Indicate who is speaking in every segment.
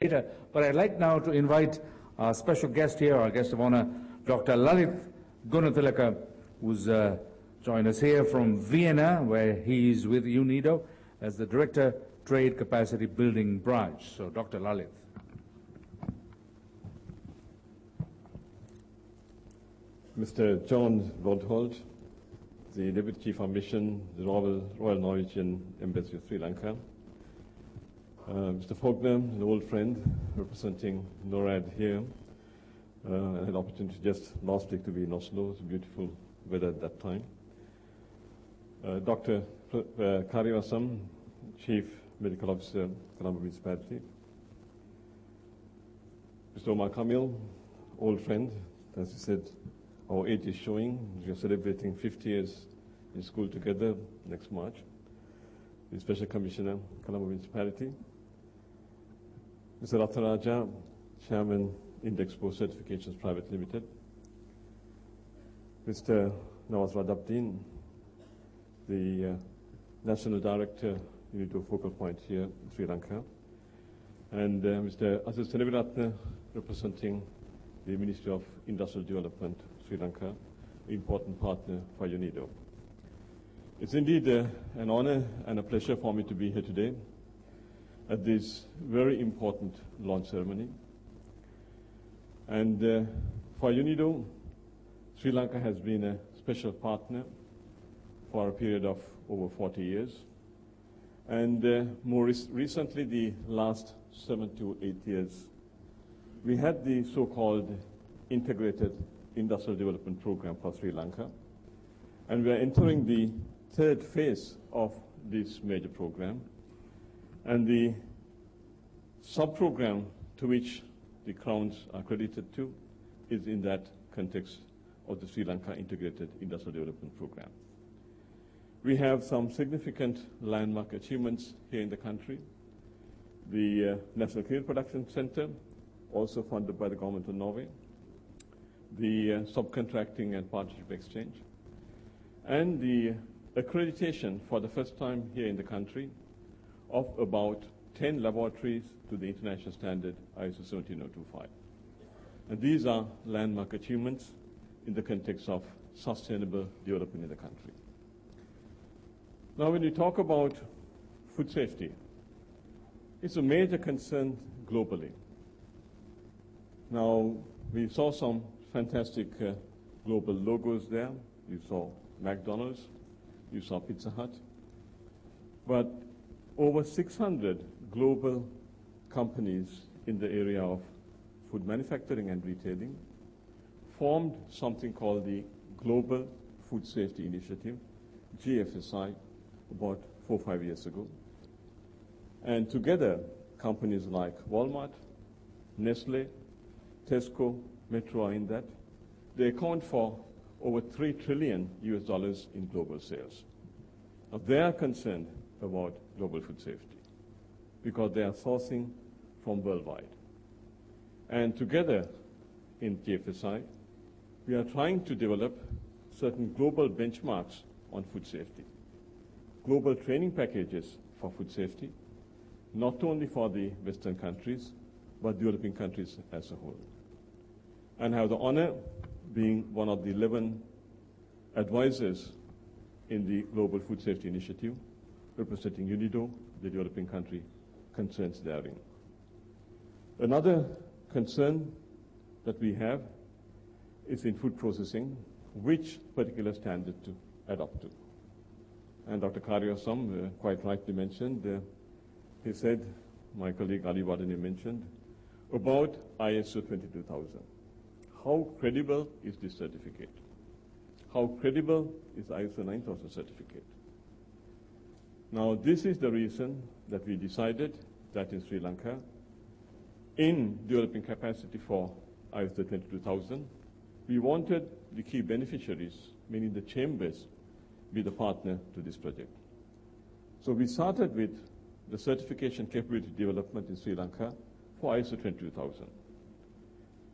Speaker 1: later. But I'd like now to invite our special guest here, our guest of honor, Dr. Lalith Goonathilake, who's joined us here from Vienna, where he is with UNIDO as the Director, Trade Capacity Building Branch. So, Dr. Lalith.
Speaker 2: Mr. John Rodholt, the Deputy Chief of Mission, the Royal Norwegian Embassy of Sri Lanka. Mr. Faulkner, an old friend representing NORAD here. I had the opportunity just last week to be in Oslo. It was beautiful weather at that time. Dr. Karyavasam, Chief Medical Officer, Colombo Municipality. Mr. Omar Kamil, old friend, as you said, our age is showing. We are celebrating 50 years in school together next March. The Special Commissioner, Colombo Municipality. Mr. Ratharaja, Chairman, Indexpo Certifications Private Limited. Mr. Nawaz Radabdeen, the National Director, UNIDO Focal Point here in Sri Lanka. And Mr. Aziz Seneviratne, representing the Ministry of Industrial Development, Sri Lanka, important partner for UNIDO. It's indeed an honor and a pleasure for me to be here today at this very important launch ceremony. And for UNIDO, Sri Lanka has been a special partner for a period of over 40 years. And more recently, the last 7 to 8 years, we had the so-called Integrated Industrial Development Program for Sri Lanka. And we are entering the third phase of this major program. And the sub-program to which the crowns are credited to is in that context of the Sri Lanka Integrated Industrial Development Program. We have some significant landmark achievements here in the country. The National Clean Production Center, also funded by the Government of Norway. The Subcontracting and Partnership Exchange. And the accreditation for the first time here in the country of about 10 laboratories to the international standard ISO 17025. And these are landmark achievements in the context of sustainable development in the country. Now, when you talk about food safety, it's a major concern globally. Now, we saw some fantastic global logos there. You saw McDonald's, you saw Pizza Hut. But over 600 global companies in the area of food manufacturing and retailing formed something called the Global Food Safety Initiative, GFSI, about 4 or 5 years ago. And together, companies like Walmart, Nestle, Tesco, Metro are in that. They account for over $3 trillion in global sales. Now, they are concerned about global food safety because they are sourcing from worldwide. And together in GFSI, we are trying to develop certain global benchmarks on food safety, global training packages for food safety, not only for the Western countries, but developing countries as a whole. And I have the honor being one of the 11 advisors in the Global Food Safety Initiative, representing UNIDO, the developing country concerns therein. Another concern that we have is in food processing, which particular standard to adopt to. And Dr. Karyavasam quite rightly mentioned, he said, my colleague Ali Wadani mentioned, about ISO 22000. How credible is this certificate? How credible is ISO 9000 certificate? Now, this is the reason that we decided that in Sri Lanka, in developing capacity for ISO 22000, we wanted the key beneficiaries, meaning the chambers, be the partner to this project. So we started with the certification capability development in Sri Lanka for ISO 22000.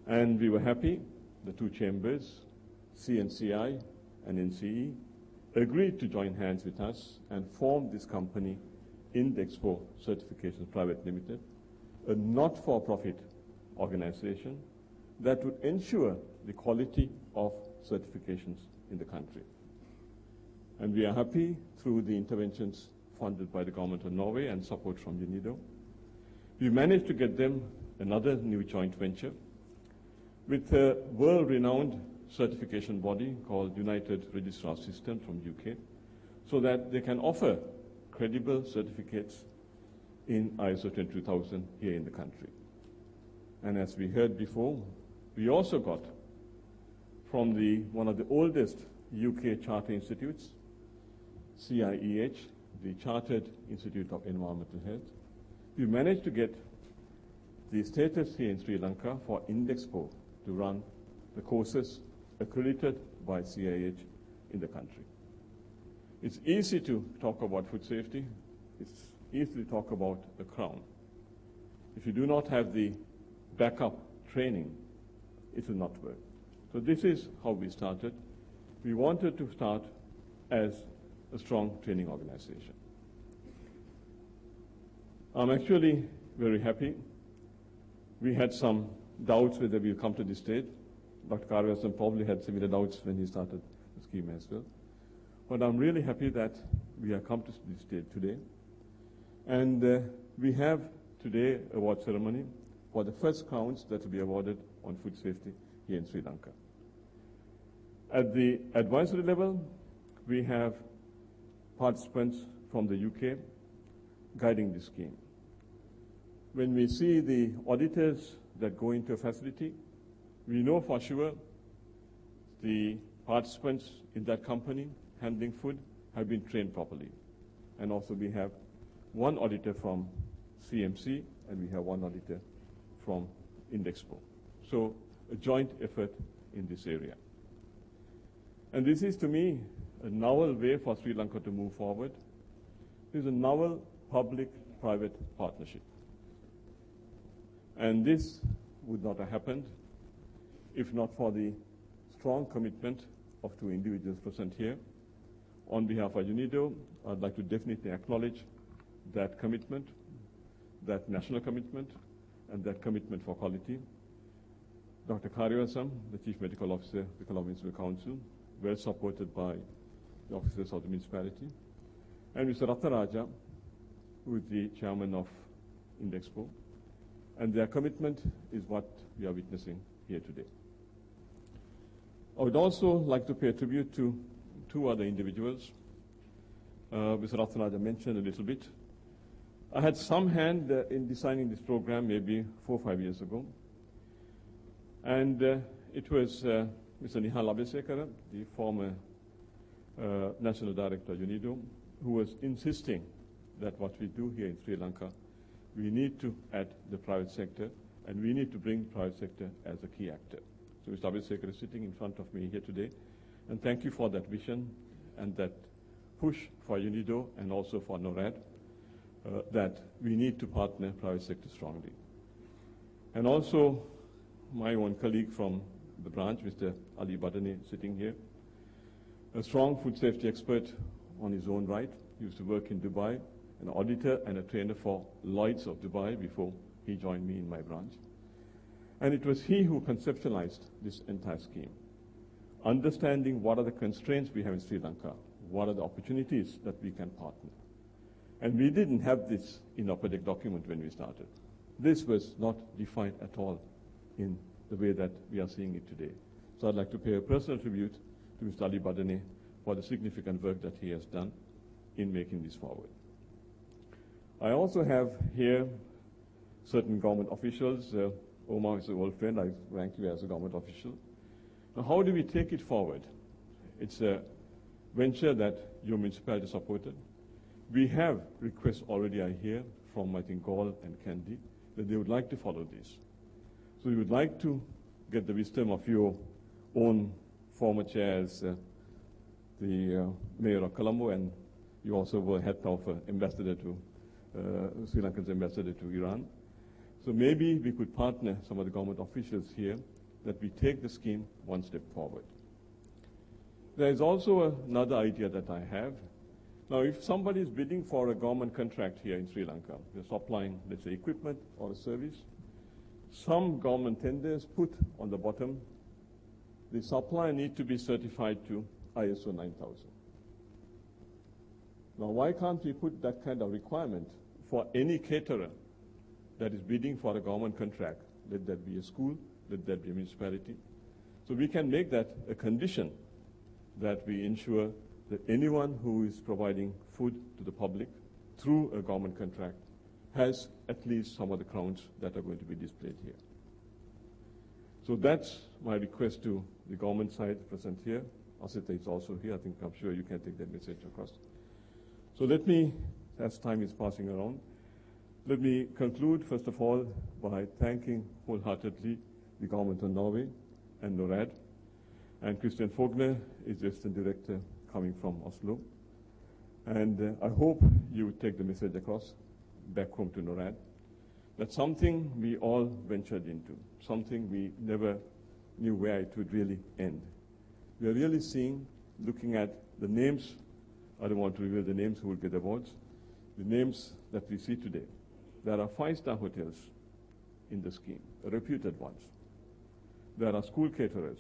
Speaker 2: And we were happy, the two chambers, CNCI and NCE, agreed to join hands with us and form this company, Indexpo Certifications Private Limited, a not-for-profit organization that would ensure the quality of certifications in the country. And we are happy through the interventions funded by the government of Norway and support from UNIDO. We managed to get them another new joint venture with a world-renowned certification body called United Registrar Systems from UK, so that they can offer credible certificates in ISO 22000 here in the country. And as we heard before, we also got from one of the oldest UK charter institutes, CIEH, the Chartered Institute of Environmental Health. We managed to get the status here in Sri Lanka for Indexpo to run the courses accredited by CIEH in the country. It's easy to talk about food safety. It's easy to talk about the crown. If you do not have the backup training, it will not work. So this is how we started. We wanted to start as a strong training organization. I'm actually very happy. We had some doubts whether we'll come to this stage. Dr. Karyasan probably had similar doubts when he started the scheme as well. But I'm really happy that we have come to this stage today. And we have today award ceremony for the first crowns that will be awarded on food safety here in Sri Lanka. At the advisory level, we have participants from the UK guiding the scheme. When we see the auditors that go into a facility, we know for sure the participants in that company handling food have been trained properly. And also we have one auditor from CMC and we have one auditor from Indexpo. So a joint effort in this area. And this is, to me, a novel way for Sri Lanka to move forward. This is a novel public-private partnership. And this would not have happened if not for the strong commitment of two individuals present here. On behalf of UNIDO, I'd like to definitely acknowledge that commitment, that national commitment, and that commitment for quality. Dr. Karyasan, the Chief Medical Officer of the Colombian Municipal Council, well supported by the officers of the municipality, and Mr. Ratharaja, who is the chairman of Indexpo. And their commitment is what we are witnessing here today. I would also like to pay tribute to two other individuals. Mr. Ratharaja mentioned a little bit. I had some hand in designing this program maybe 4 or 5 years ago. And it was Mr. Nihal Abesekara, the former National Director of UNIDO, who was insisting that what we do here in Sri Lanka, we need to add the private sector, and we need to bring private sector as a key actor. So Mr. Abesekara is sitting in front of me here today, and thank you for that vision and that push for UNIDO and also for NORAD, that we need to partner private sector strongly. And also my own colleague from the branch, Mr. Ali Badani, sitting here, a strong food safety expert on his own right. He used to work in Dubai, an auditor and a trainer for Lloyd's of Dubai before he joined me in my branch. And it was he who conceptualized this entire scheme, understanding what are the constraints we have in Sri Lanka, what are the opportunities that we can partner. And we didn't have this in our project document when we started. This was not defined at all in the way that we are seeing it today. So I'd like to pay a personal tribute to Mr. Ali Badani for the significant work that he has done in making this forward. I also have here certain government officials. Omar is an old friend. I rank you as a government official. Now, how do we take it forward? It's a venture that your municipality supported. We have requests already, I hear, from, I think, Gaul and Candy, that they would like to follow this. So we would like to get the wisdom of your own former chairs, the Mayor of Colombo, and you also were head of ambassador to, Sri Lanka's ambassador to Iran. So maybe we could partner some of the government officials here that we take the scheme one step forward. There is also another idea that I have, Now, if somebody is bidding for a government contract here in Sri Lanka, they're supplying, let's say, equipment or a service, some government tenders put on the bottom, the supplier need to be certified to ISO 9000. Now, why can't we put that kind of requirement for any caterer that is bidding for a government contract? Let that be a school, let that be a municipality. So we can make that a condition that we ensure that anyone who is providing food to the public through a government contract has at least some of the crowns that are going to be displayed here. So that's my request to the government side present here. Asita is also here. I'm sure you can take that message across. So let me, as time is passing around, let me conclude, first of all, by thanking wholeheartedly the government of Norway and NORAD. And Christian Fogner is the Assistant Director coming from Oslo. And I hope you would take the message across back home to NORAD. That's something we all ventured into, something we never knew where it would really end. We are really seeing, looking at the names, I don't want to reveal the names who will get awards, the names that we see today. There are 5-star hotels in the scheme, reputed ones. There are school caterers.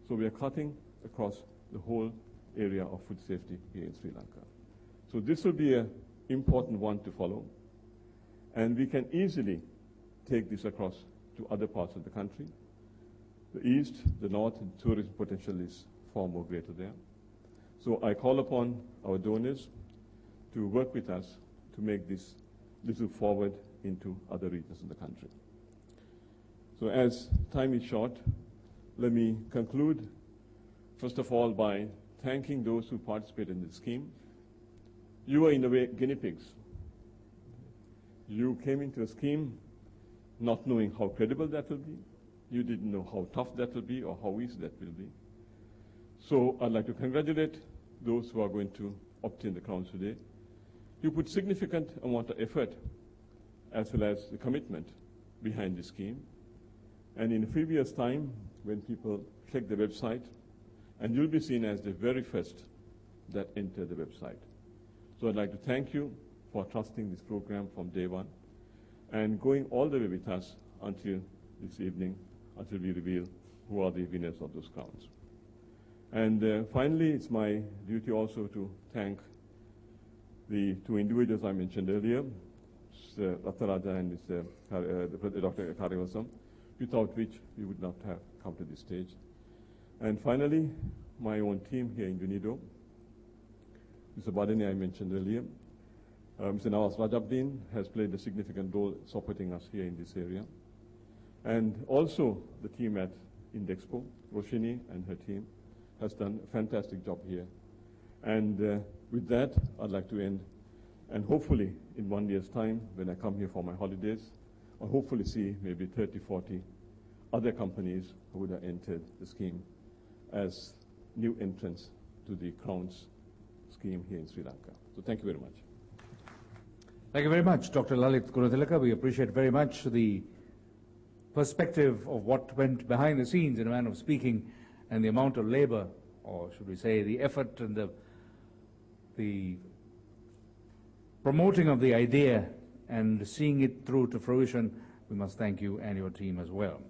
Speaker 2: So we are cutting across the whole area of food safety here in Sri Lanka. So this will be an important one to follow. And we can easily take this across to other parts of the country. The east, the north, and tourism potential is far more greater there. So I call upon our donors to work with us to make this little forward into other regions in the country. So as time is short, let me conclude, first of all, by thanking those who participated in the scheme. You are, in a way, guinea pigs. You came into a scheme not knowing how credible that will be. You didn't know how tough that will be or how easy that will be. So I'd like to congratulate those who are going to obtain the crowns today. You put significant amount of effort as well as the commitment behind the scheme. And in a few years' time, when people check the website, and you'll be seen as the very first that enter the website. So I'd like to thank you for trusting this program from day one and going all the way with us until this evening, until we reveal who are the winners of those crowns. And finally, it's my duty also to thank the two individuals I mentioned earlier, Mr. Ratharaja and Mr. Dr. Karivasam, without which we would not have come to this stage. And finally, my own team here in UNIDO, Mr. Badani I mentioned earlier. Mr. Nawaz Rajabdin has played a significant role supporting us here in this area. And also the team at Indexpo, Roshini and her team, has done a fantastic job here. And with that, I'd like to end. And hopefully, in 1 year's time, when I come here for my holidays, I'll hopefully see maybe 30, 40 other companies who would have entered the scheme as new entrants to the Crowns scheme here in Sri Lanka. So thank you very much.
Speaker 1: Thank you very much, Dr. Lalith Goonathilake. We appreciate very much the perspective of what went behind the scenes, in a manner of speaking, and the amount of labor, or should we say the effort and the promoting of the idea and seeing it through to fruition. We must thank you and your team as well.